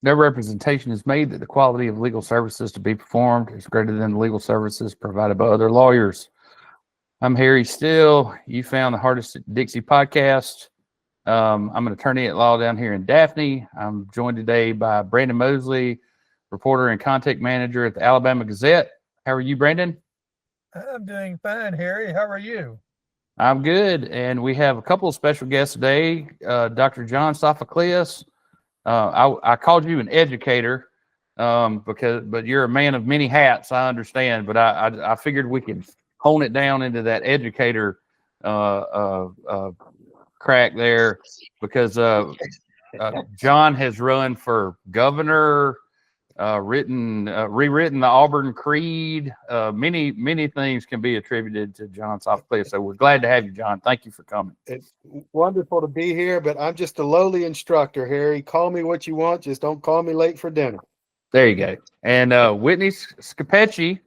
no representation is made that the quality of legal services to be performed is greater than the legal services provided by other lawyers. I'm Harry Still. You found the Hardest Dixie podcast. I'm an attorney at law down here in Daphne. I'm joined today by Brandon Mosley, reporter and content manager at the Alabama Gazette. How are you, Brandon? I'm doing fine, Harry. How are you? I'm good. And we have a couple of special guests today. Dr. John Sophocleus. I called you an educator but you're a man of many hats, I understand. But I figured we could hone it down into that educator crack there, because John has run for governor, rewritten the Auburn Creed. Many things can be attributed to John Sophocleus. So we're glad to have you, John. Thank you for coming. It's wonderful to be here, but I'm just a lowly instructor, Harry. Call me what you want. Just don't call me late for dinner. There you go. And Whitney Scapecci,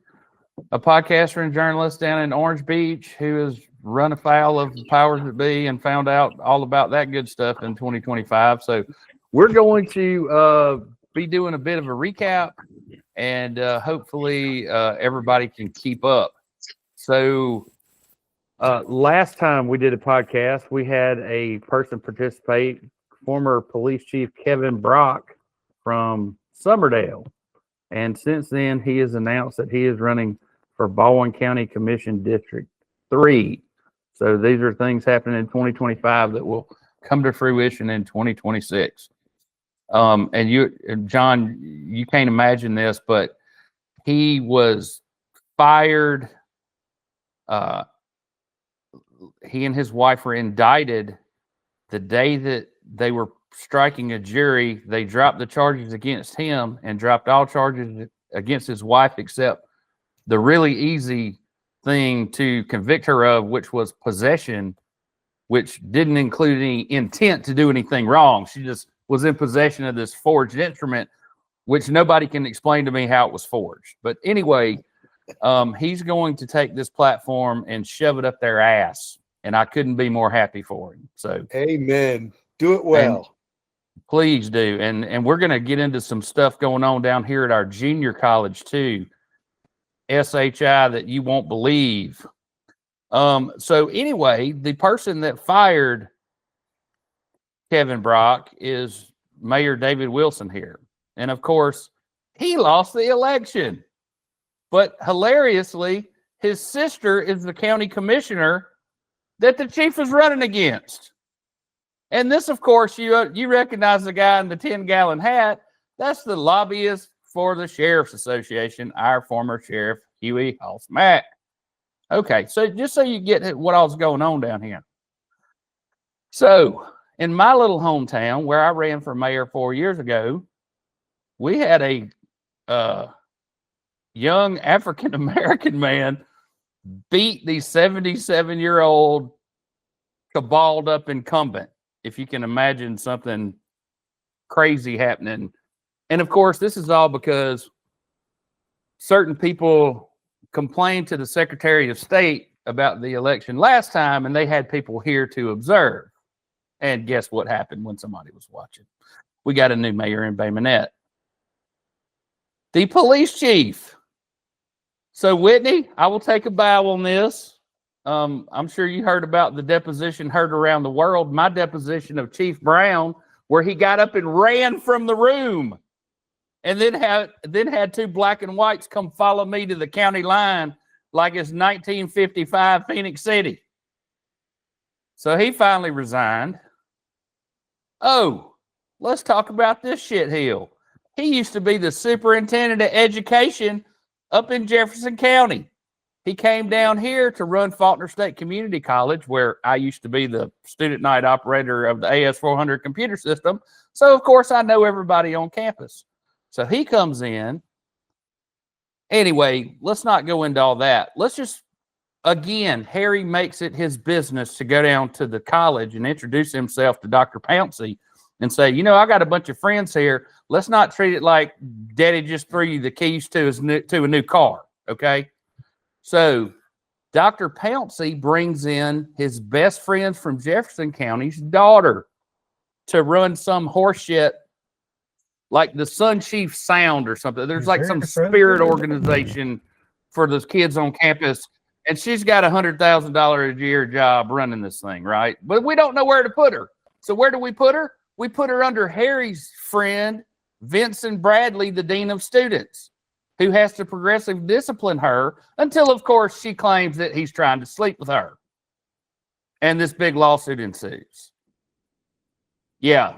a podcaster and journalist down in Orange Beach, who has run afoul of the powers that be and found out all about that good stuff in 2025. So we're going to be doing a bit of a recap, and hopefully everybody can keep up. So last time we did a podcast, we had a person participate, former police chief Kevin Brock from Summerdale. And since then, he has announced that he is running for Baldwin County Commission District 3. So these are things happening in 2025 that will come to fruition in 2026. And you, John, you can't imagine this, but he was fired. He and his wife were indicted the day that they were striking a jury. They dropped the charges against him and dropped all charges against his wife, except the really easy thing to convict her of, which was possession, which didn't include any intent to do anything wrong. She just was in possession of this forged instrument, which nobody can explain to me how it was forged. But anyway, he's going to take this platform and shove it up their ass, and I couldn't be more happy for him. So amen. Do it well. Please do. And we're going to get into some stuff going on down here at our junior college too, SHI, that you won't believe. So anyway, the person that fired Kevin Brock is Mayor David Wilson here. And of course, he lost the election. But hilariously, his sister is the county commissioner that the chief is running against. And this, of course, you recognize the guy in the 10-gallon hat. That's the lobbyist for the Sheriff's Association, our former Sheriff Huey Hoss Mack. Okay, so just so you get what all's going on down here. So in my little hometown, where I ran for mayor 4 years ago, we had a young African-American man beat the 77-year-old caballed up incumbent, if you can imagine something crazy happening. And of course, this is all because certain people complained to the Secretary of State about the election last time, and they had people here to observe. And guess what happened when somebody was watching? We got a new mayor in Bay Minette. The police chief. So, Whitney, I will take a bow on this. I'm sure you heard about the deposition heard around the world, my deposition of Chief Brown, where he got up and ran from the room and then had two black and whites come follow me to the county line like it's 1955 Phoenix City. So he finally resigned. Oh, let's talk about this shitheel. He used to be the superintendent of education up in Jefferson County. He came down here to run Faulkner State Community College, where I used to be the student night operator of the AS400 computer system. So, of course, I know everybody on campus. So he comes in. Anyway, let's not go into all that. Let's just, again, Harry makes it his business to go down to the college and introduce himself to Dr. Pouncey and say, you know, I got a bunch of friends here. Let's not treat it like Daddy just threw you the keys to a new car, okay? So Dr. Pouncey brings in his best friends from Jefferson County's daughter to run some horseshit like the Sun Chief Sound or something. There's like some Very spirit friendly. organization for those kids on campus. And she's got $100,000 a year job running this thing, right? But we don't know where to put her. So where do we put her? We put her under Harry's friend, Vincent Bradley, the dean of students, who has to progressive discipline her until, of course, she claims that he's trying to sleep with her. And this big lawsuit ensues. Yeah.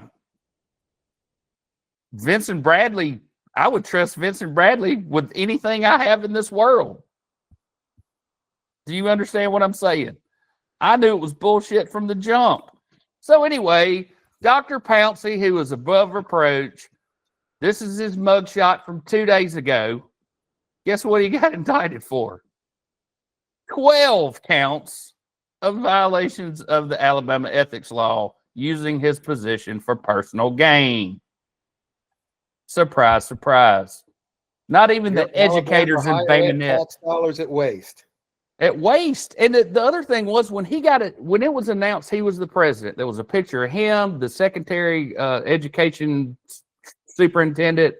Vincent Bradley, I would trust Vincent Bradley with anything I have in this world. Do you understand what I'm saying? I knew it was bullshit from the jump. So anyway, Dr. Pouncey, who was above reproach, this is his mugshot from 2 days ago. Guess what he got indicted for? 12 counts of violations of the Alabama ethics law using his position for personal gain. Surprise, surprise. Not even the educators in Bay Minette. Tax dollars at waste. At waste. And the other thing was when he got it, when it was announced he was the president, there was a picture of him, the secretary, education superintendent,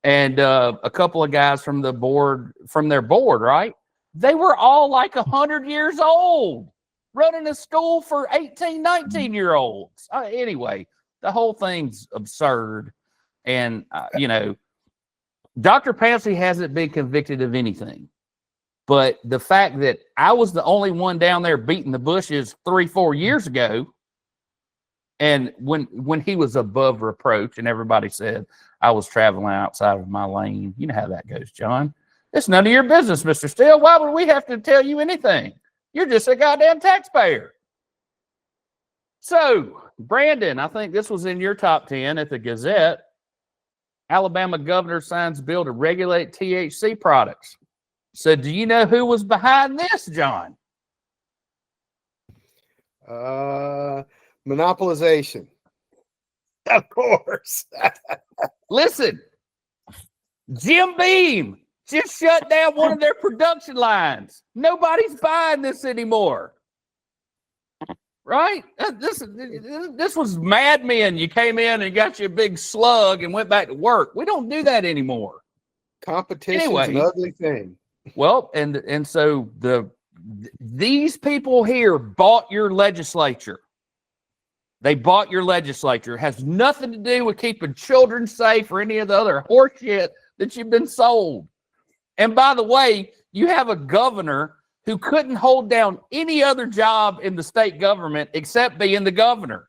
and a couple of guys from the board, from their board, right? They were all like 100 years old, running a school for 18, 19-year-olds. Anyway, the whole thing's absurd. And, you know, Dr. Pouncey hasn't been convicted of anything. But the fact that I was the only one down there beating the bushes 3-4 years ago, and when he was above reproach and everybody said I was traveling outside of my lane, you know how that goes, John. It's none of your business, Mr. Steele. Why would we have to tell you anything? You're just a goddamn taxpayer. So, Brandon, I think this was in your top 10 at the Gazette. Alabama governor signs bill to regulate THC products. So do you know who was behind this, John? Monopolization. Of course. Listen, Jim Beam just shut down one of their production lines. Nobody's buying this anymore. Right? This was Mad Men. You came in and got you a big slug and went back to work. We don't do that anymore. Competition's Anyway, an ugly thing. Well, and so these people here bought your legislature. They bought your legislature. It has nothing to do with keeping children safe or any of the other horseshit that you've been sold. And by the way, you have a governor who couldn't hold down any other job in the state government except being the governor,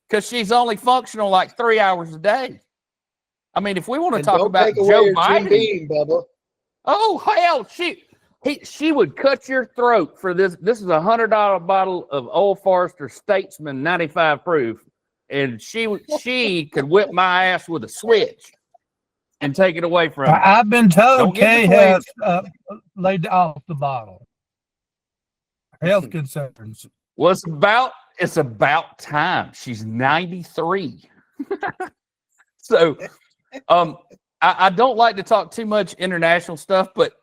because she's only functional like 3 hours a day. I mean, if we want to talk about Joe Biden, Beam, Bubba. oh hell, she would cut your throat for this. This is $100 bottle of Old Forester Statesman 95 proof, and she could whip my ass with a switch and take it away from me. I've been Don't told get Kay the has laid off the bottle. Health concerns. Well, it's about time. She's 93. So, I don't like to talk too much international stuff, but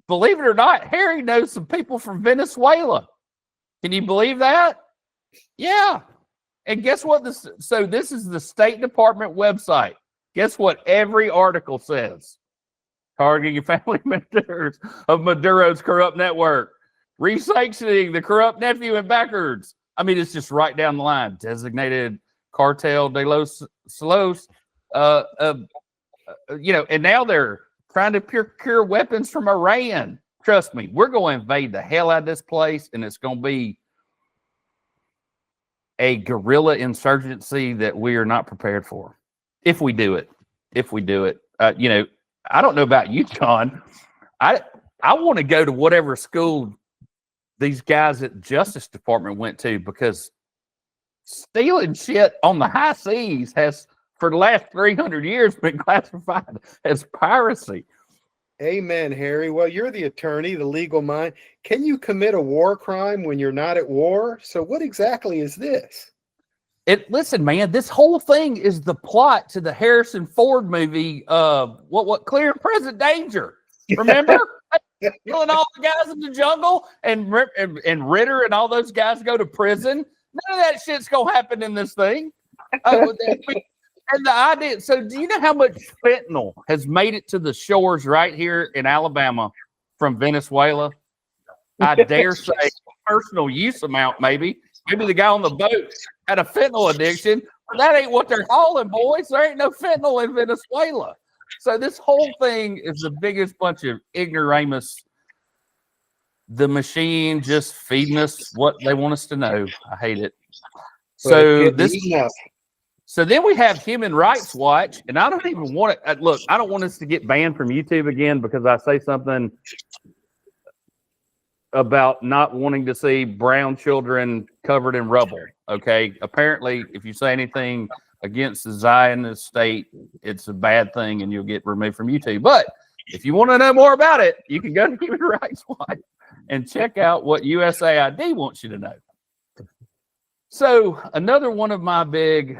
believe it or not, Harry knows some people from Venezuela. Can you believe that? Yeah. And guess what? This is the State Department website. Guess what every article says? Targeting family members of Maduro's corrupt network. Resanctioning the corrupt nephew and backers. I mean, it's just right down the line. Designated Cartel de los Solos. You know, and now they're trying to procure weapons from Iran. Trust me, we're going to invade the hell out of this place, and it's going to be a guerrilla insurgency that we are not prepared for. If we do it. You know, I don't know about you, John. I want to go to whatever school these guys at the Justice Department went to, because stealing shit on the high seas has, for the last 300 years, been classified as piracy. Amen, Harry. Well, you're the attorney, the legal mind. Can you commit a war crime when you're not at war? So what exactly is this? Listen, man, this whole thing is the plot to the Harrison Ford movie, what Clear and Present Danger. Remember? Killing all the guys in the jungle, and Ritter and all those guys go to prison. None of that shit's gonna happen in this thing. And the idea, so do you know how much fentanyl has made it to the shores right here in Alabama from Venezuela? I dare say personal use amount, maybe. Maybe the guy on the boat had a fentanyl addiction, but that ain't what they're hauling, boys. There ain't no fentanyl in Venezuela. So this whole thing is the biggest bunch of ignoramus. The machine just feeding us what they want us to know. I hate it. So So then we have Human Rights Watch, and I don't even want it. Look, I don't want us to get banned from YouTube again because I say something about not wanting to see brown children covered in rubble. Okay. Apparently, if you say anything against the Zionist state, it's a bad thing and you'll get removed from YouTube. But if you want to know more about it, you can go to Human Rights Watch and check out what USAID wants you to know. So another one of my big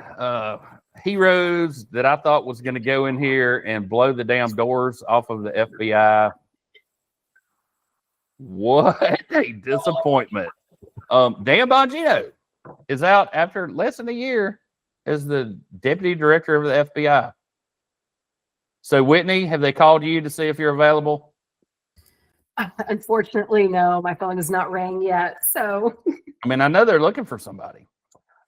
heroes that I thought was going to go in here and blow the damn doors off of the FBI. What a disappointment. Dan Bongino is out after less than a year as the deputy director of the FBI. So, Whitney, have they called you to see if you're available? Unfortunately, no. My phone has not rang yet. So, I mean, I know they're looking for somebody.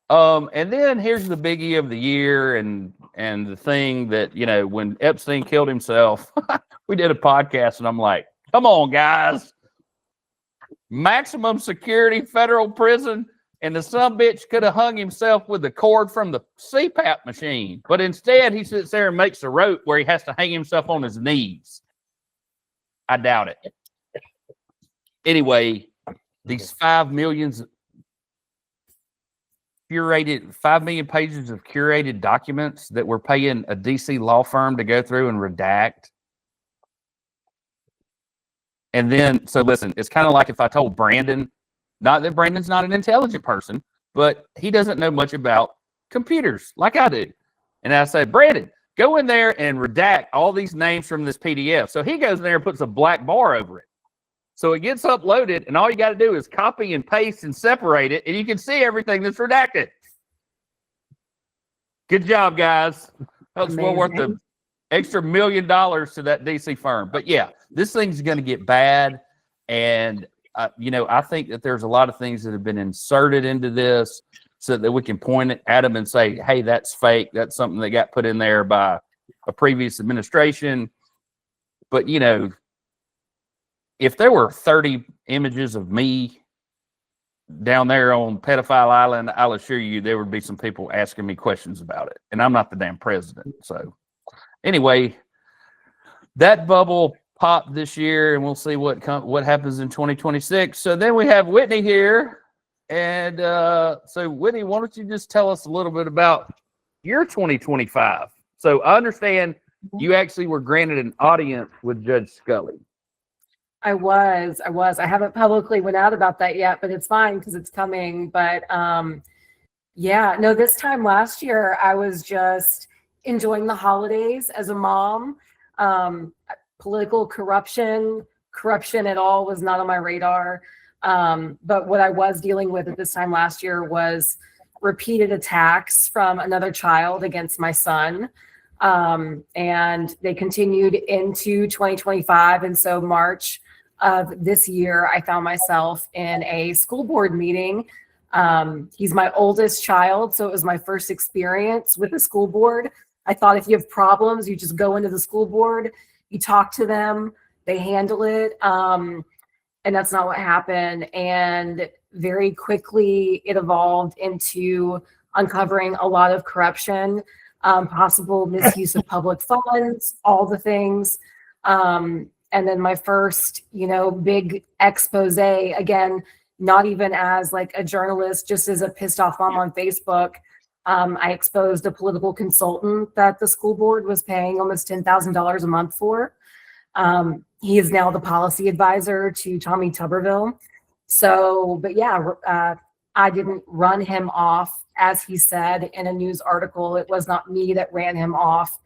And then here's the biggie of the year, and the thing that, you know, when Epstein killed himself, we did a podcast, and I'm like, come on, guys. Maximum security federal prison, and the sumbitch could have hung himself with the cord from the CPAP machine. But instead, he sits there and makes a rope where he has to hang himself on his knees. I doubt it. Anyway, these 5 million pages of curated documents that we're paying a DC law firm to go through and redact. And then, so listen, it's kind of like if I told Brandon, not that Brandon's not an intelligent person, but he doesn't know much about computers like I do. And I say, Brandon, go in there and redact all these names from this PDF. So he goes in there and puts a black bar over it. So it gets uploaded, and all you got to do is copy and paste and separate it, and you can see everything that's redacted. Good job, guys. That was well worth the extra $1 million to that DC firm. But yeah, this thing's going to get bad. And, you know, I think that there's a lot of things that have been inserted into this so that we can point at them and say, hey, that's fake. That's something that got put in there by a previous administration. But, you know, if there were 30 images of me down there on Pedophile Island, I'll assure you there would be some people asking me questions about it. And I'm not the damn president. So anyway, that bubble popped this year, and we'll see what happens in 2026. So then we have Whitney here. And so, Whitney, why don't you just tell us a little bit about your 2025? So I understand you actually were granted an audience with Judge Scully. I was. I haven't publicly went out about that yet, but it's fine because it's coming. But yeah, no, this time last year, I was just enjoying the holidays as a mom. Political corruption at all was not on my radar. But what I was dealing with at this time last year was repeated attacks from another child against my son. And they continued into 2025. And so March of this year, I found myself in a school board meeting. He's my oldest child, so it was my first experience with the school board. I thought if you have problems, you just go into the school board, you talk to them, they handle it. And that's not what happened. And very quickly, it evolved into uncovering a lot of corruption, possible misuse of public funds, all the things. And then my first, big expose, again, not even as like a journalist, just as a pissed off mom on Facebook. I exposed a political consultant that the school board was paying almost $10,000 a month for. He is now the policy advisor to Tommy Tuberville. So, but yeah, I didn't run him off, as he said in a news article. It was not me that ran him off.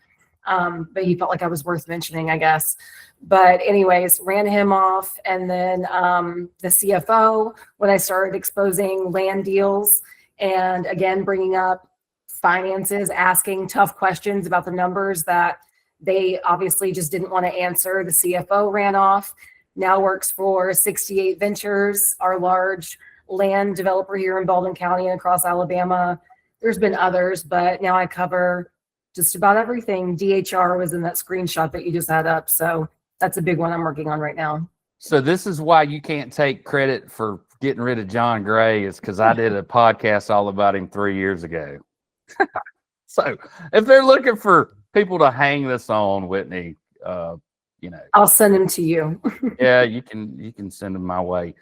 But he felt like I was worth mentioning, I guess. But anyways, ran him off. And then the CFO, when I started exposing land deals and again, bringing up finances, asking tough questions about the numbers that they obviously just didn't want to answer. The CFO ran off, now works for 68 Ventures, our large land developer here in Baldwin County and across Alabama. There's been others, but now I cover just about everything. DHR was in that screenshot that you just had up. So that's a big one I'm working on right now. So this is why you can't take credit for getting rid of John Gray, is because I did a podcast all about him 3 years ago. So if they're looking for people to hang this on, Whitney, I'll send them to you. yeah, you can send them my way.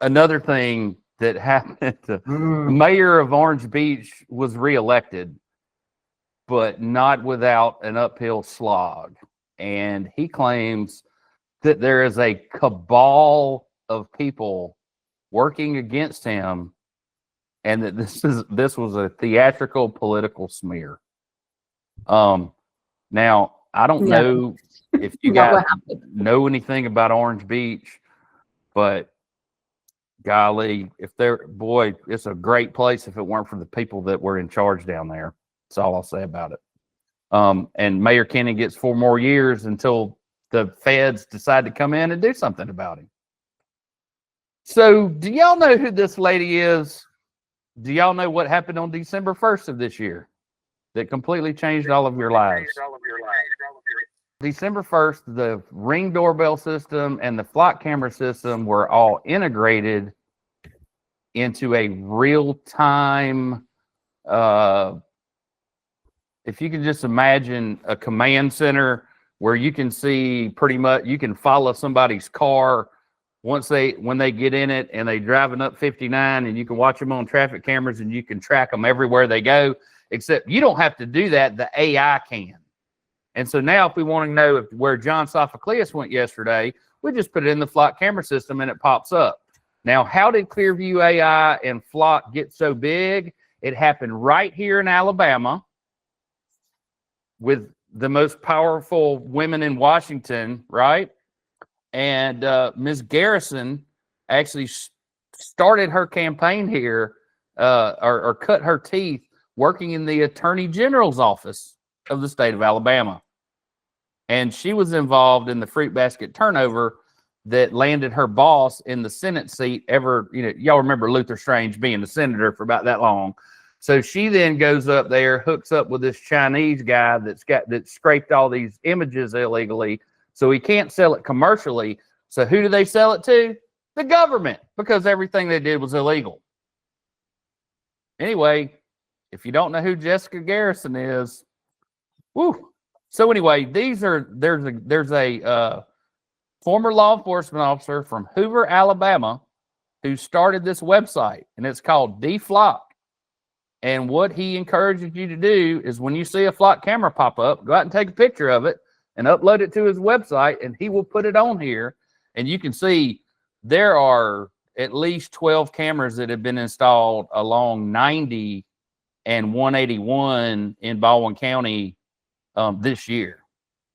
Another thing that happened, the mayor of Orange Beach was reelected, but not without an uphill slog. And he claims that there is a cabal of people working against him, and that this was a theatrical political smear. Now I don't know if you guys know anything about Orange Beach, but golly, it's a great place if it weren't for the people that were in charge down there. That's all I'll say about it. And Mayor Kenny gets 4 more years until the feds decide to come in and do something about him. So do y'all know who this lady is? Do y'all know what happened on December 1st of this year that completely changed all of your lives? December 1st, the Ring doorbell system and the flock camera system were all integrated into a real-time, if you can just imagine a command center where you can see pretty much, you can follow somebody's car when they get in it and they driving up 59, and you can watch them on traffic cameras and you can track them everywhere they go, except you don't have to do that. The AI can. And so now if we want to know where John Sophocleus went yesterday, we just put it in the flock camera system and it pops up. Now, how did Clearview AI and Flock get so big? It happened right here in Alabama with the most powerful women in Washington, right? And Ms. Garrison actually started her campaign here, or cut her teeth working in the Attorney General's office of the state of Alabama. And she was involved in the fruit basket turnover that landed her boss in the Senate seat y'all remember Luther Strange being the senator for about that long. So she then goes up there, hooks up with this Chinese guy that scraped all these images illegally, so he can't sell it commercially. So who do they sell it to? The government, because everything they did was illegal. Anyway, if you don't know who Jessica Garrison is, woo. So anyway, there's a former law enforcement officer from Hoover, Alabama, who started this website, and it's called DFlock. And what he encourages you to do is when you see a flock camera pop up, go out and take a picture of it and upload it to his website, and he will put it on here. And you can see there are at least 12 cameras that have been installed along 90 and 181 in Baldwin County this year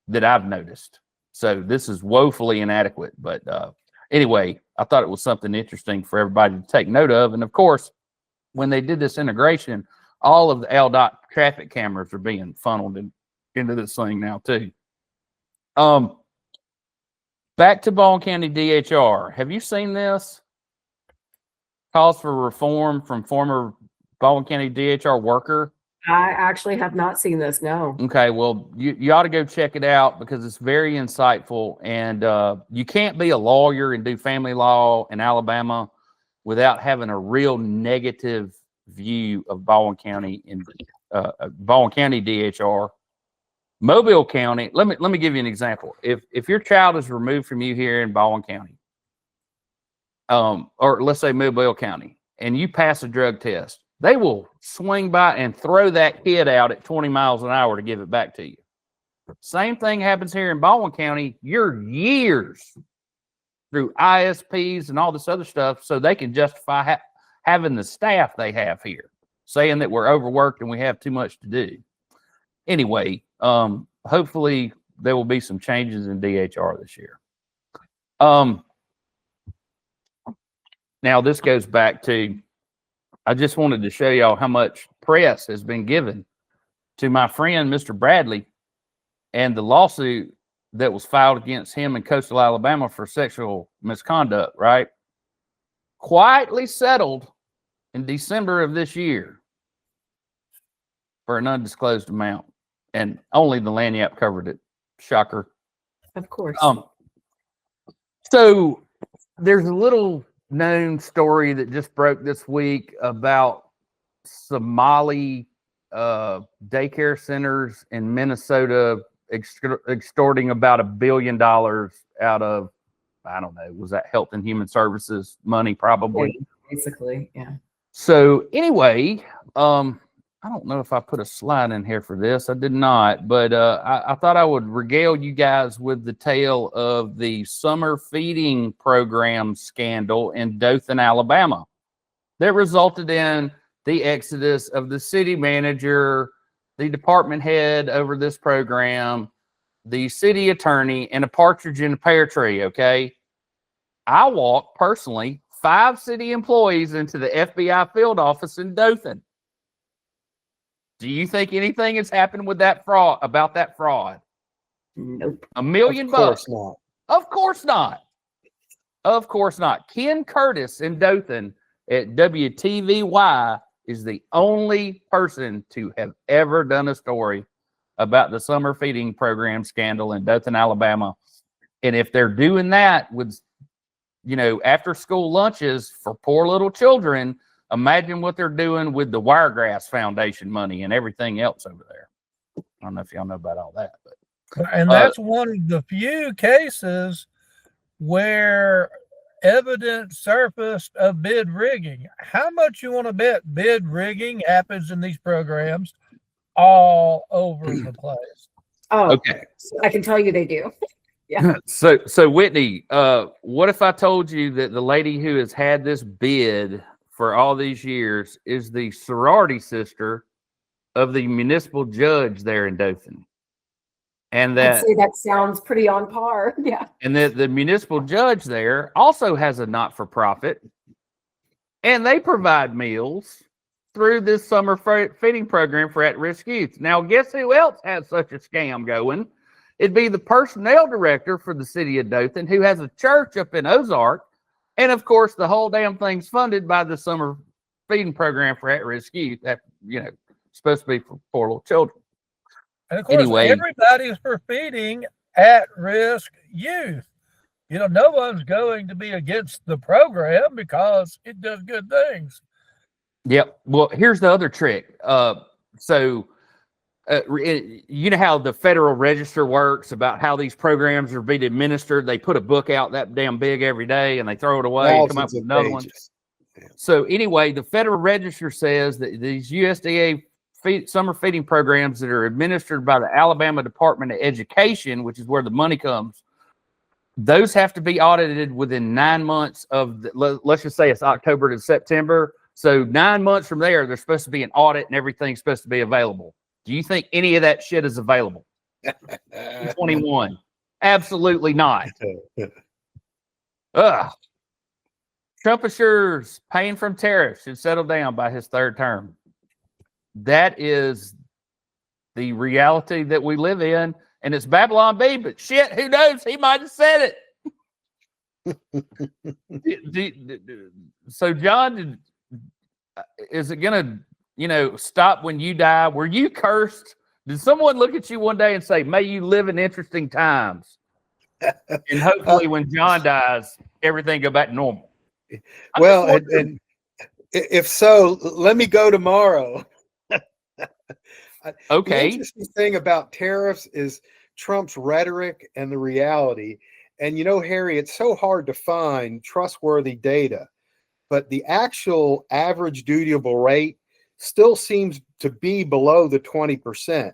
that I've noticed. So this is woefully inadequate. But anyway, I thought it was something interesting for everybody to take note of. And of course, when they did this integration, all of the LDOT traffic cameras are being funneled into this thing now too. Back to Baldwin County DHR. Have you seen this? Calls for reform from former Baldwin County DHR worker. I actually have not seen this, no. Okay, well, you ought to go check it out because it's very insightful. And you can't be a lawyer and do family law in Alabama without having a real negative view of Baldwin County and Baldwin County DHR. Mobile County, let me give you an example. If your child is removed from you here in Baldwin County, or let's say Mobile County, and you pass a drug test, they will swing by and throw that kid out at 20 miles an hour to give it back to you. Same thing happens here in Baldwin County. You're years through ISPs and all this other stuff so they can justify having the staff they have here, saying that we're overworked and we have too much to do. Anyway, hopefully there will be some changes in DHR this year. Now this goes back to, I just wanted to show y'all how much press has been given to my friend, Mr. Bradley, and the lawsuit that was filed against him in Coastal Alabama for sexual misconduct, right? Quietly settled in December of this year for an undisclosed amount. And only the Lagniappe covered it. Shocker. Of course. So there's a little known story that just broke this week about Somali daycare centers in Minnesota extorting about $1 billion out of, I don't know, was that Health and Human Services money probably? Basically, yeah. So anyway, I don't know if I put a slide in here for this. I did not, but I thought I would regale you guys with the tale of the summer feeding program scandal in Dothan, Alabama, that resulted in the exodus of the city manager, the department head over this program, the city attorney, and a partridge in a pear tree, okay? I walked personally 5 city employees into the FBI field office in Dothan. Do you think anything has happened with that fraud, about that fraud? Nope. $1 million bucks. Not. Of course not. Of course not. Ken Curtis in Dothan at WTVY is the only person to have ever done a story about the summer feeding program scandal in Dothan, Alabama. And if they're doing that with, after school lunches for poor little children, imagine what they're doing with the Wiregrass Foundation money and everything else over there. I don't know if y'all know about all that, but And that's one of the few cases where evidence surfaced of bid rigging. How much you want to bet bid rigging happens in these programs all over the place? Oh, okay. I can tell you they do. Yeah. So Whitney, what if I told you that the lady who has had this bid for all these years is the sorority sister of the municipal judge there in Dothan? And I'd say that sounds pretty on par. Yeah. And that the municipal judge there also has a not-for-profit, and they provide meals through this summer feeding program for at-risk youth. Now, guess who else has such a scam going? It'd be the personnel director for the city of Dothan, who has a church up in Ozark. And of course, the whole damn thing's funded by the summer feeding program for at-risk youth. That, supposed to be for poor little children. And of course, everybody's for feeding at-risk youth. No one's going to be against the program because it does good things. Yep. Well, here's the other trick. So you know how the Federal Register works about how these programs are being administered. They put a book out that damn big every day and they throw it away and come up with another one. So anyway, the Federal Register says that these USDA summer feeding programs that are administered by the Alabama Department of Education, which is where the money comes, those have to be audited within 9 months of, let's just say it's October to September. So 9 months from there, there's supposed to be an audit and everything's supposed to be available. Do you think any of that shit is available? 21. Absolutely not. Trump assures paying from tariffs should settle down by his third term. That is the reality that we live in, and it's Babylon B, but shit, who knows? He might have said it. So, John, is it going to, stop when you die? Were you cursed? Did someone look at you one day and say, may you live in interesting times? And hopefully when John dies, everything go back to normal. Well, and if so, let me go tomorrow. Okay. The interesting thing about tariffs is Trump's rhetoric and the reality. And Harry, it's so hard to find trustworthy data, but the actual average dutiable rate still seems to be below the 20%.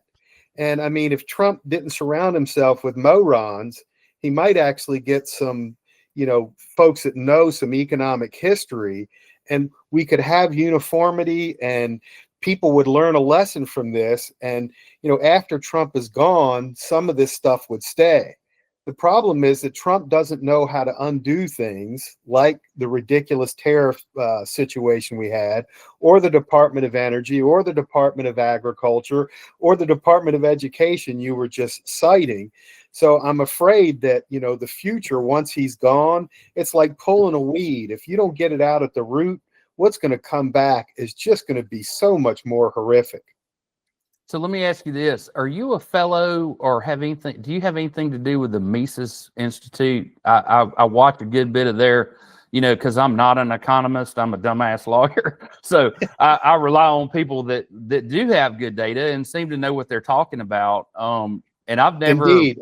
And I mean, if Trump didn't surround himself with morons, he might actually get some, folks that know some economic history, and we could have uniformity and people would learn a lesson from this. And, after Trump is gone, some of this stuff would stay. The problem is that Trump doesn't know how to undo things like the ridiculous tariff situation we had, or the Department of Energy, or the Department of Agriculture, or the Department of Education you were just citing. So I'm afraid that, the future, once he's gone, it's like pulling a weed. If you don't get it out at the root, what's going to come back is just going to be so much more horrific. So let me ask you this. Are you a fellow or do you have anything to do with the Mises Institute? I watched a good bit of their, because I'm not an economist, I'm a dumbass lawyer. So I rely on people that do have good data and seem to know what they're talking about. And I've never. Indeed.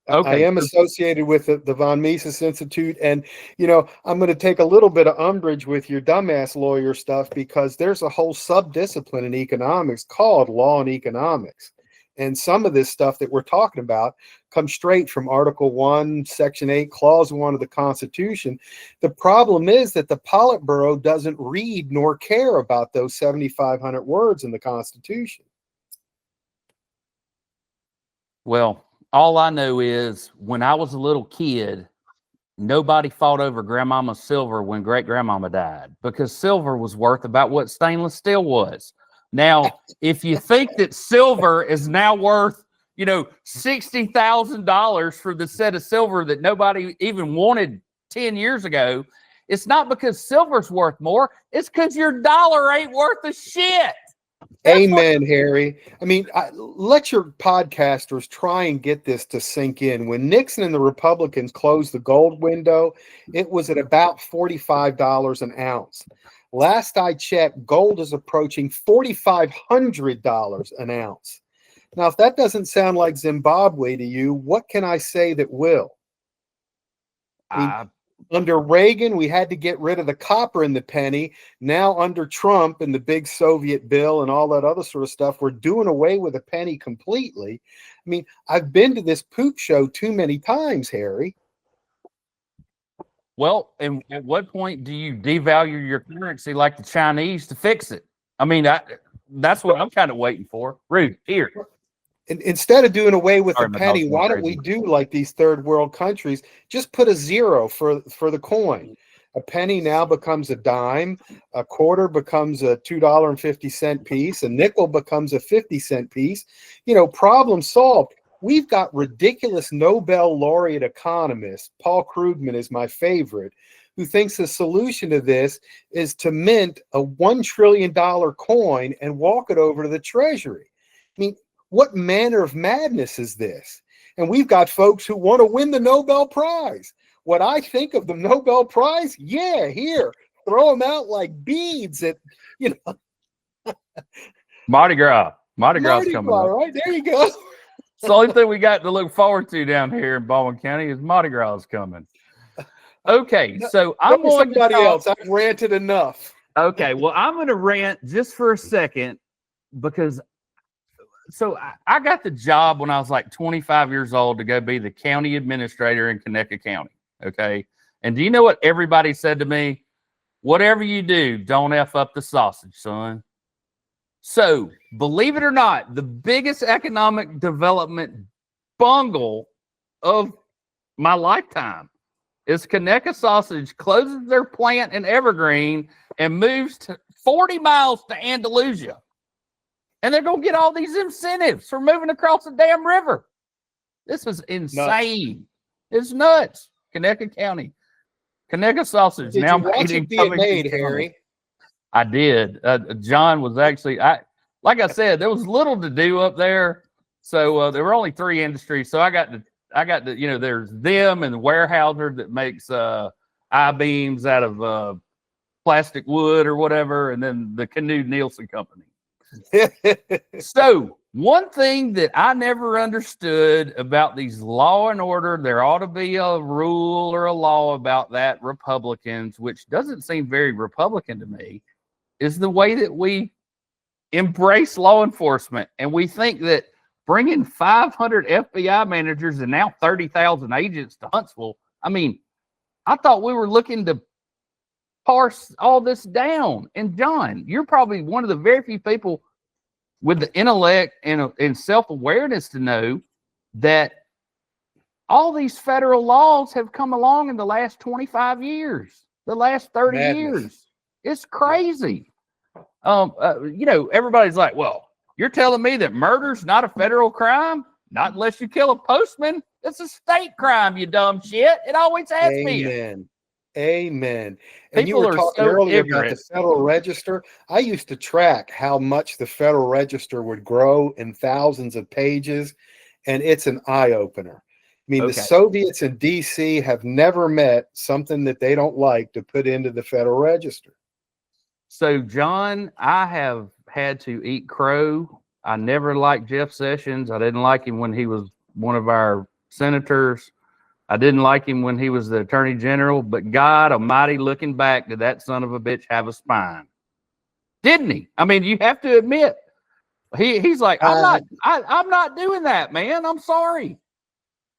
Okay. I am associated with the von Mises Institute, and I'm going to take a little bit of umbrage with your dumbass lawyer stuff, because there's a whole subdiscipline in economics called law and economics, and some of this stuff that we're talking about comes straight from Article 1, Section 8, Clause 1 of the Constitution. The problem is that the Politburo doesn't read nor care about those 7,500 words in the Constitution. Well, all I know is when I was a little kid, nobody fought over grandmama's silver when great grandmama died, because silver was worth about what stainless steel was. Now, if you think that silver is now worth, $60,000 for the set of silver that nobody even wanted 10 years ago, it's not because silver's worth more. It's because your dollar ain't worth a shit. Amen, Harry. I mean, let your podcasters try and get this to sink in. When Nixon and the Republicans closed the gold window, it was at about $45 an ounce. Last I checked, gold is approaching $4,500 an ounce. Now, if that doesn't sound like Zimbabwe to you, what can I say that will? Under Reagan, we had to get rid of the copper in the penny. Now, under Trump and the big Soviet bill and all that other sort of stuff, we're doing away with the penny completely. I mean, I've been to this poop show too many times, Harry. Well, and at what point do you devalue your currency like the Chinese to fix it? I mean, that's what I'm kind of waiting for. Ruth, here. Instead of doing away with Sorry, the penny, why don't we do like these third world countries? Just put a zero for the coin. A penny now becomes a dime. A quarter becomes a $2.50 piece. A nickel becomes a 50-cent piece. Problem solved. We've got ridiculous Nobel laureate economists. Paul Krugman is my favorite, who thinks the solution to this is to mint a $1 trillion coin and walk it over to the Treasury. I mean, what manner of madness is this? And we've got folks who want to win the Nobel Prize. What I think of the Nobel Prize, yeah, here, throw them out like beads at, Mardi Gras. Mardi Gras is coming up. Right? There you go. It's the only thing we got to look forward to down here in Baldwin County is Mardi Gras is coming. Okay, so I'm going to somebody else. I've ranted enough. Okay, well, I'm going to rant just for a second, because I got the job when I was like 25 years old to go be the county administrator in Conecuh County. Okay. And do you know what everybody said to me? Whatever you do, don't F up the sausage, son. So believe it or not, the biggest economic development bungle of my lifetime is Conecuh Sausage closes their plant in Evergreen and moves to 40 miles to Andalusia. And they're going to get all these incentives for moving across the damn river. This is insane. It's nuts. Conecuh County. Conecuh Sausage. Did now you watch it being made, Harry? I did. John was actually, like I said, there was little to do up there. So there were only 3 industries. So I got to, there's them and the Weyerhaeuser that makes I-beams out of plastic wood or whatever. And then the Canute Nielsen Company. So one thing that I never understood about these law and order, there ought to be a rule or a law about that, Republicans, which doesn't seem very Republican to me, is the way that we embrace law enforcement. And we think that bringing 500 FBI managers and now 30,000 agents to Huntsville, I mean, I thought we were looking to parse all this down. And John, you're probably one of the very few people with the intellect and self-awareness to know that all these federal laws have come along in the last 25 years, the last 30 Madness. years. It's crazy. Everybody's like, well, you're telling me that murder's not a federal crime? Not unless you kill a postman. It's a state crime, you dumb shit. It always has been. Amen. Amen. And you People were are talking so earlier about ignorant. the Federal Register. I used to track how much the Federal Register would grow in thousands of pages, and it's an eye-opener. I mean, the Okay. Soviets in D.C. have never met something that they don't like to put into the Federal Register. So, John, I have had to eat crow. I never liked Jeff Sessions. I didn't like him when he was one of our senators. I didn't like him when he was the attorney general, but God almighty, looking back, did that son of a bitch have a spine? Didn't he? I mean, you have to admit, he's like, I'm not doing that, man. I'm sorry.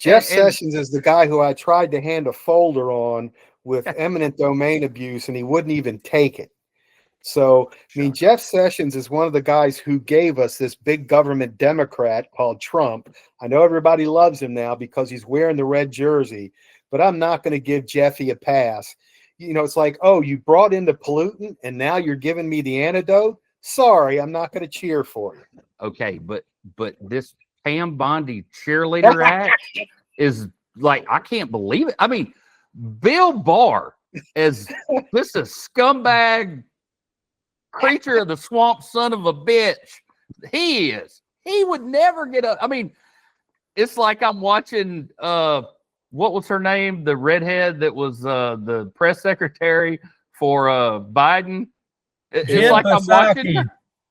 Jeff And- Sessions is the guy who I tried to hand a folder on with eminent domain abuse, and he wouldn't even take it. So, I mean, Jeff Sessions is one of the guys who gave us this big government Democrat called Trump. I know everybody loves him now because he's wearing the red jersey, but I'm not going to give Jeffy a pass. It's like, oh, you brought in the pollutant and now you're giving me the antidote? Sorry, I'm not going to cheer for you. Okay, but this Pam Bondi cheerleader act is like, I can't believe it. I mean, Bill Barr as this is scumbag creature of the swamp, son of a bitch. He would never get up. I mean, it's like I'm watching what was her name? The redhead that was the press secretary for Biden. It's like I'm watching her.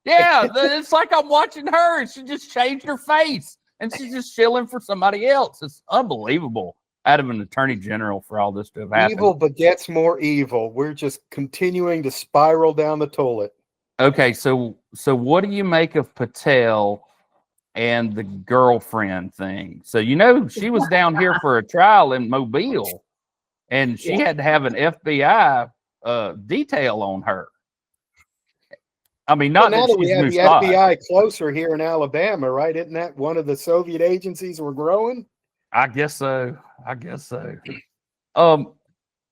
Yeah, it's like I'm watching her and she just changed her face and she's just chilling for somebody else. It's unbelievable out of an attorney general for all this to have happened. Evil begets more evil. We're just continuing to spiral down the toilet. Okay, so what do you make of Patel and the girlfriend thing? So she was down here for a trial in Mobile, and she had to have an FBI detail on her. I mean, not now that that we she's have the Mossad. FBI closer here in Alabama, right? Isn't that one of the Soviet agencies we're growing? I guess so.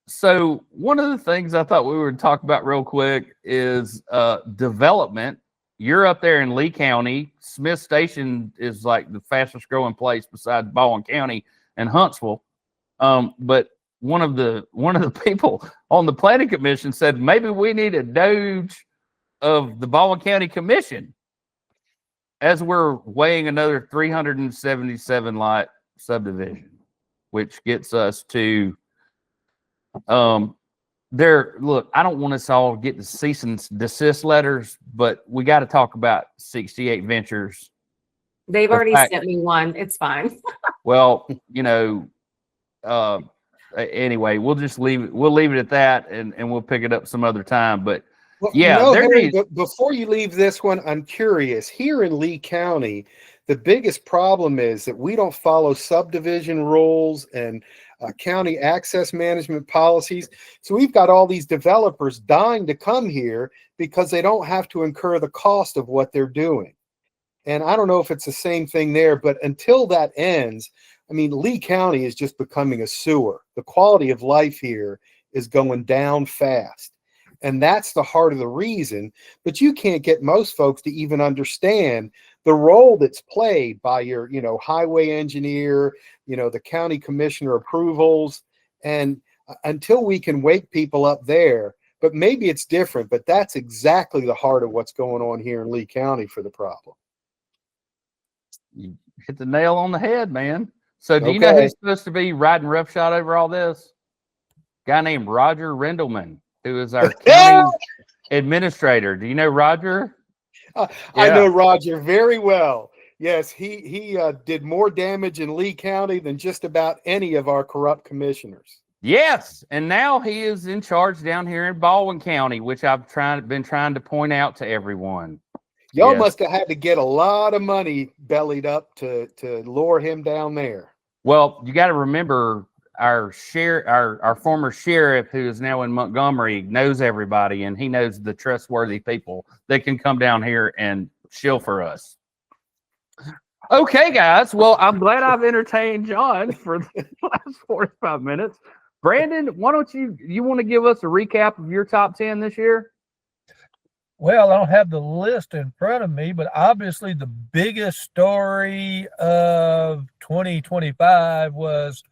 So one of the things I thought we would talk about real quick is development. You're up there in Lee County. Smith Station is like the fastest growing place besides Baldwin County and Huntsville. But one of the people on the planning commission said maybe we need a doge of the Baldwin County Commission as we're weighing another 377 lot subdivision, which gets us to look, I don't want us all to get the cease and desist letters, but we got to talk about 68 Ventures. They've already sent me one. It's fine. Well, anyway, we'll just leave it at that and we'll pick it up some other time. But Well, yeah, Harry, but before you leave this one, I'm curious. Here in Lee County, the biggest problem is that we don't follow subdivision rules and county access management policies. So we've got all these developers dying to come here because they don't have to incur the cost of what they're doing. And I don't know if it's the same thing there, but until that ends, I mean, Lee County is just becoming a sewer. The quality of life here is going down fast. And that's the heart of the reason. But you can't get most folks to even understand the role that's played by your, highway engineer, the county commissioner approvals. And until we can wake people up there, but maybe it's different, but that's exactly the heart of what's going on here in Lee County for the problem. you hit the nail on the head, man. So do you know who's supposed to be riding roughshod over all this? Guy named Roger Rendelman, who is our county administrator. Do you know Roger? I know Roger very well. Yes, he did more damage in Lee County than just about any of our corrupt commissioners. Yes, and now he is in charge down here in Baldwin County, which I've been trying to point out to everyone. Y'all must have had to get a lot of money bellied up to lure him down there. Well, you got to remember our former sheriff, who is now in Montgomery, knows everybody, and he knows the trustworthy people that can come down here and shill for us. Okay, guys. Well, I'm glad I've entertained John for the last 45 minutes. Brandon, why don't you want to give us a recap of your top 10 this year? Well, I don't have the list in front of me, but obviously the biggest story of 2025 was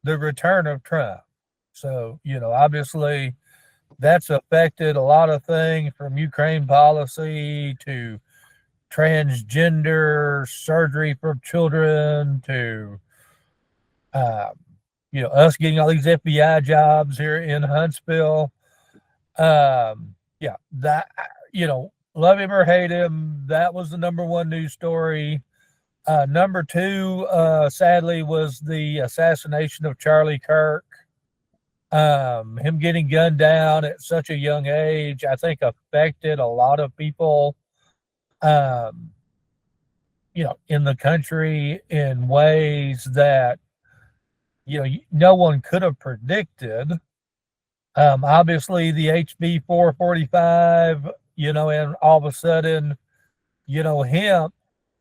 the return of Trump. So, obviously that's affected a lot of things from Ukraine policy to transgender surgery for children to, us getting all these FBI jobs here in Huntsville. Yeah, that, love him or hate him, that was the number one news story. Number two, sadly, was the assassination of Charlie Kirk. Him getting gunned down at such a young age, I think affected a lot of people, in the country in ways that, no one could have predicted. Obviously the HB 445, and all of a sudden, hemp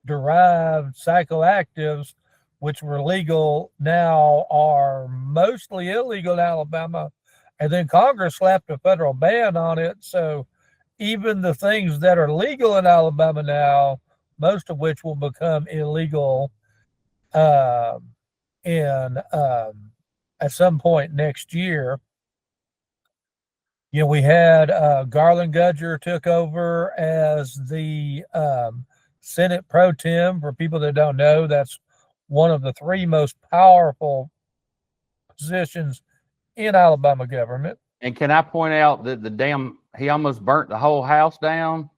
derived psychoactives, which were legal now, are mostly illegal in Alabama. And then Congress slapped a federal ban on it. So even the things that are legal in Alabama now, most of which will become illegal at some point next year. We had Garland Gudger took over as the Senate pro tem. For people that don't know, that's one of the three most powerful positions in Alabama government. And can I point out that he almost burnt the whole house down?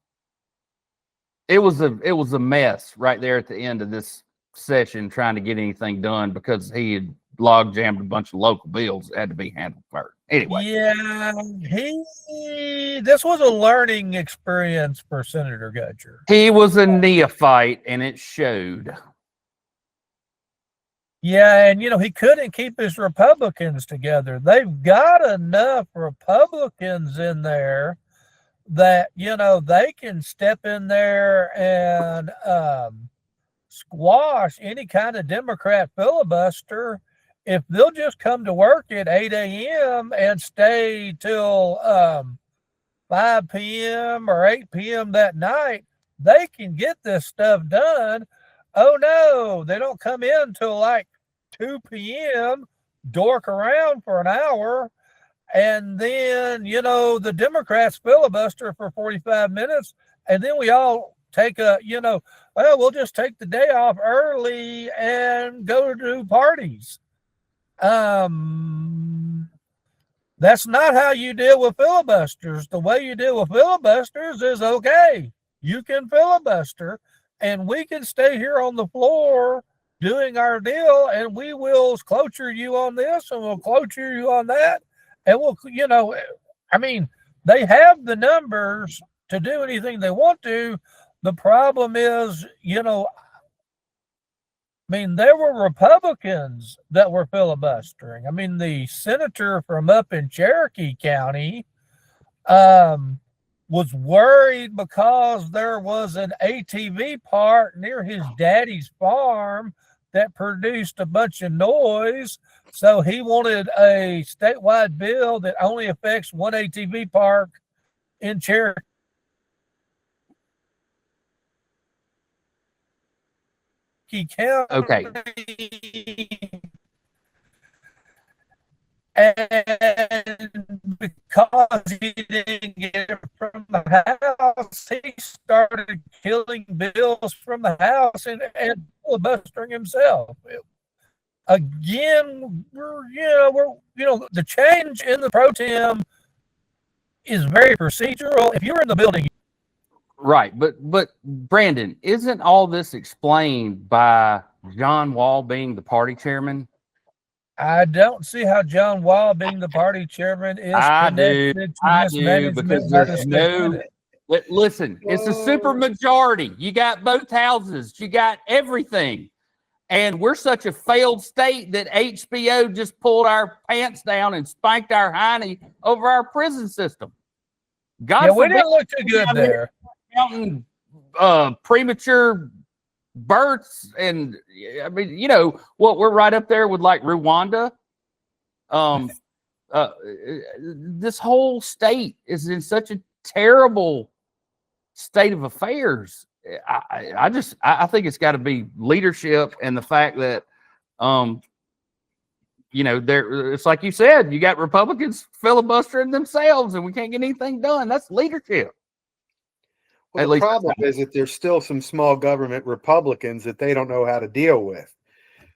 It was a mess right there at the end of this session trying to get anything done because he had log jammed a bunch of local bills that had to be handled first. Anyway. Yeah, this was a learning experience for Senator Gudger. He was a neophyte and it showed. Yeah, and he couldn't keep his Republicans together. They've got enough Republicans in there that, they can step in there and squash any kind of Democrat filibuster if they'll just come to work at 8 a.m. and stay till 5 p.m. or 8 p.m. that night. They can get this stuff done. Oh, no, they don't come in till like 2 p.m., dork around for an hour, and then, the Democrats filibuster for 45 minutes, and then we all take we'll just take the day off early and go to parties. That's not how you deal with filibusters. The way you deal with filibusters is, okay, you can filibuster and we can stay here on the floor doing our deal, and we will cloture you on this and we'll cloture you on that. And we'll, they have the numbers to do anything they want to. The problem is, there were Republicans that were filibustering. The senator from up in Cherokee County was worried because there was an ATV park near his daddy's farm that produced a bunch of noise. So he wanted a statewide bill that only affects one ATV park in Cherokee County. Okay. And because he didn't get it from the house, he started killing bills from the house and filibustering himself. Again, the change in the pro tem is very procedural. If you're in the building, right, but Brandon, isn't all this explained by John Wall being the party chairman? I don't see how John Wall being the party chairman is connected to mismanagement. Because there's no. Listen, it's a super majority. You got both houses. You got everything. And we're such a failed state that HBO just pulled our pants down and spanked our hiney over our prison system. God, we didn't look too good there. Counting premature births, and I mean, what, we're right up there with like Rwanda. This whole state is in such a terrible state of affairs. I think it's got to be leadership and the fact that, it's like you said, you got Republicans filibustering themselves and we can't get anything done. That's leadership. Well, the problem is that there's still some small government Republicans that they don't know how to deal with,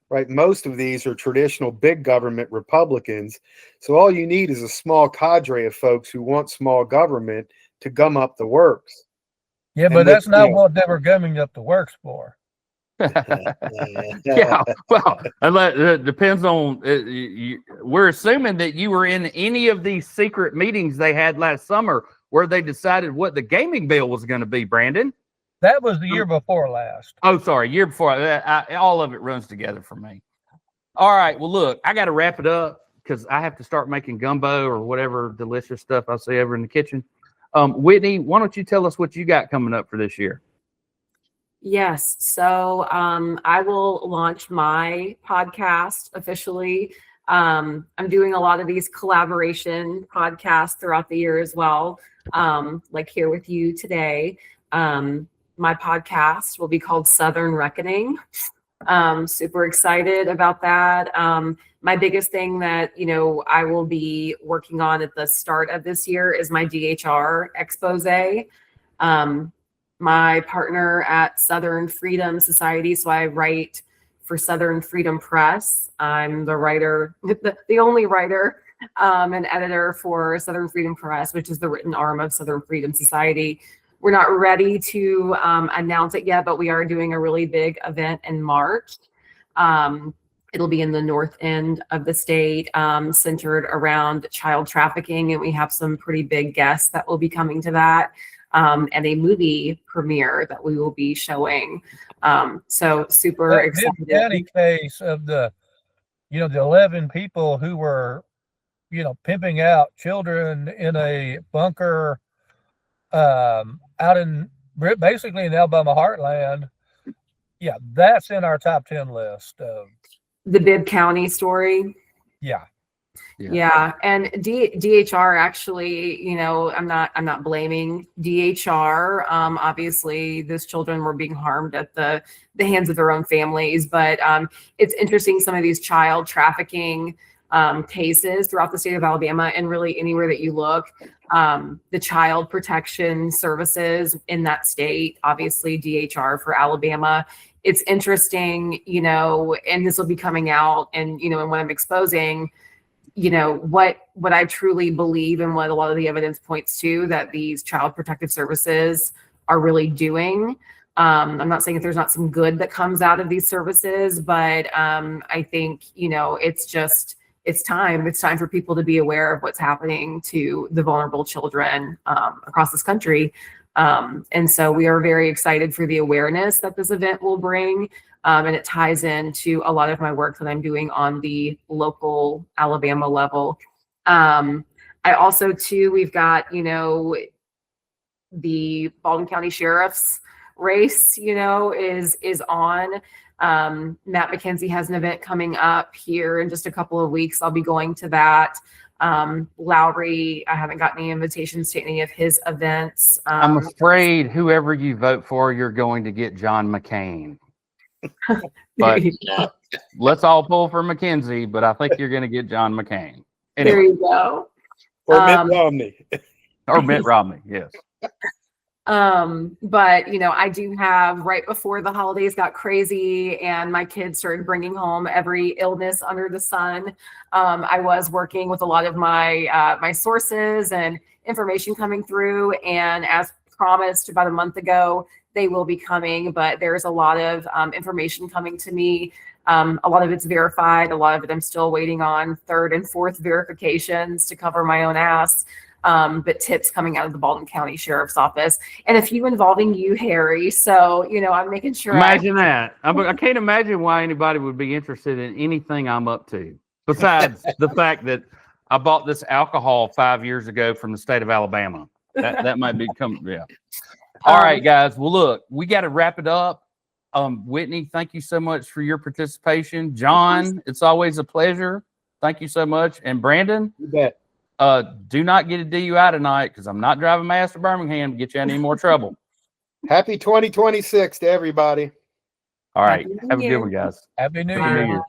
right? Most of these are traditional big government Republicans. So all you need is a small cadre of folks who want small government to gum up the works. Yeah, but that's not what they were gumming up the works for. Yeah, well, it depends on. We're assuming that you were in any of these secret meetings they had last summer where they decided what the gaming bill was going to be, Brandon. That was the year before last. Oh, sorry, year before. All of it runs together for me. All right, well, look, I got to wrap it up because I have to start making gumbo or whatever delicious stuff I see over in the kitchen. Whitney, why don't you tell us what you got coming up for this year? Yes. So I will launch my podcast officially. I'm doing a lot of these collaboration podcasts throughout the year as well, like here with you today. My podcast will be called Southern Reckoning. Super excited about that. My biggest thing that, I will be working on at the start of this year is my DHR expose. My partner at Southern Freedom Society, so I write for Southern Freedom Press. I'm the writer, the only writer and editor for Southern Freedom Press, which is the written arm of Southern Freedom Society. We're not ready to announce it yet, but we are doing a really big event in March. It'll be in the north end of the state, centered around child trafficking, and we have some pretty big guests that will be coming to that. And a movie premiere that we will be showing. So super that excited. Bibb County case of the 11 people who were, pimping out children in a bunker out in basically in Alabama heartland. Yeah, that's in our top 10 list. The Bibb County story. Yeah. Yeah, and DHR actually, I'm not blaming DHR. Obviously, these children were being harmed at the hands of their own families, but it's interesting some of these child trafficking cases throughout the state of Alabama, and really anywhere that you look, the child protection services in that state, obviously DHR for Alabama. It's interesting, and this will be coming out, and and what I'm exposing. What I truly believe and what a lot of the evidence points to that these child protective services are really doing. I'm not saying that there's not some good that comes out of these services, but I think, it's time for people to be aware of what's happening to the vulnerable children across this country. And so we are very excited for the awareness that this event will bring. And it ties into a lot of my work that I'm doing on the local Alabama level. I also, too, we've got, the Baldwin County Sheriff's race, is on. Matt McKenzie has an event coming up here in just a couple of weeks. I'll be going to that. Lowry, I haven't gotten any invitations to any of his events. I'm afraid whoever you vote for, you're going to get John McCain. But let's all pull for McKenzie, but I think you're going to get John McCain. Anyway. There you go. Or Mitt Romney. Or Mitt Romney, yes. But I do have, right before the holidays got crazy and my kids started bringing home every illness under the sun, I was working with a lot of my sources and information coming through, and as promised about a month ago, they will be coming, but there's a lot of information coming to me. A lot of it's verified. A lot of it I'm still waiting on third and fourth verifications to cover my own ass. But tips coming out of the Baldwin County Sheriff's Office, and a few involving you, Harry. So, I'm making sure. Imagine that. I can't imagine why anybody would be interested in anything I'm up to, besides the fact that I bought this alcohol 5 years ago from the state of Alabama. That might become, yeah. All right, guys. Well, look, we got to wrap it up. Whitney, thank you so much for your participation. John, it's always a pleasure. Thank you so much. And Brandon, You bet. do not get a DUI tonight because I'm not driving my ass to Birmingham to get you in any more trouble. Happy 2026 to everybody. All right. Happy New Have a good Year. one, guys. Happy New Happy Year. New Year.